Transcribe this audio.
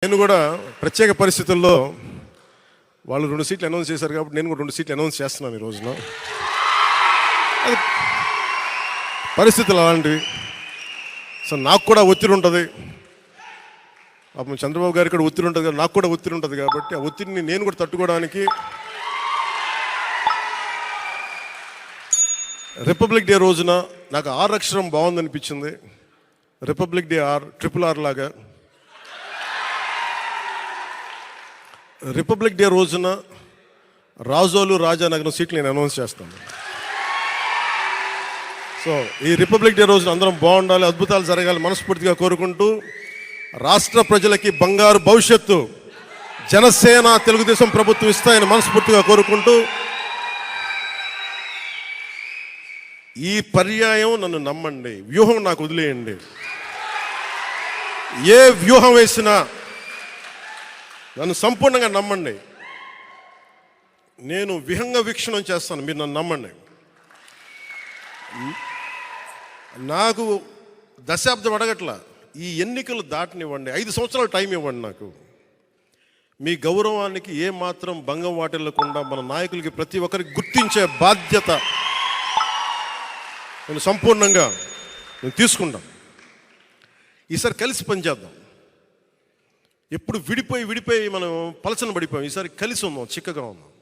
నేను కూడా ప్రత్యేక పరిస్థితుల్లో వాళ్ళు 2 సీట్లు అనౌన్స్ చేశారు కాబట్టి నేను కూడా 2 సీట్లు అనౌన్స్ చేస్తున్నాను ఈ రోజున. అది పరిస్థితులు అలాంటివి. సో నాకు కూడా ఒత్తిడి ఉంటుంది, అప్పుడు చంద్రబాబు గారికి కూడా ఒత్తిడి ఉంటుంది, నాకు కూడా ఒత్తిడి ఉంటుంది. కాబట్టి ఆ ఒత్తిడిని నేను కూడా తట్టుకోవడానికి రిపబ్లిక్ డే రోజున నాకు ఆర్ అక్షరం బాగుందనిపించింది. రిపబ్లిక్ డే RRR లాగా రిపబ్లిక్ డే రోజున రాజోలు రాజానగరం సీట్లు నేను అనౌన్స్ చేస్తాను. సో ఈ రిపబ్లిక్ డే రోజున అందరం బాగుండాలి, అద్భుతాలు జరగాలి మనస్ఫూర్తిగా కోరుకుంటూ, రాష్ట్ర ప్రజలకి బంగారు భవిష్యత్తు జనసేన తెలుగుదేశం ప్రభుత్వం ఇస్తాయని మనస్ఫూర్తిగా కోరుకుంటూ, ఈ పర్యాయం నన్ను నమ్మండి, వ్యూహం నాకు వదిలేయండి. ఏ వ్యూహం వేసినా నన్ను సంపూర్ణంగా నమ్మండి. నేను విహంగ వీక్షణం చేస్తాను, మీరు నన్ను నమ్మండి. నాకు దశాబ్దం అడగట్లా, ఈ ఎన్నికలు దాటనివ్వండి, 5 సంవత్సరాలు టైం ఇవ్వండి. నాకు మీ గౌరవానికి ఏ మాత్రం భంగం వాటిల్లకుండా మన నాయకులకి ప్రతి ఒక్కరికి గుర్తించే బాధ్యత నేను సంపూర్ణంగా తీసుకుంటాను. ఈసారి కలిసి పనిచేద్దాం. ఎప్పుడు విడిపోయి మనం పలచన పడిపోయాం, ఈసారి కలిసి ఉందాం, చిక్కగా ఉందాం.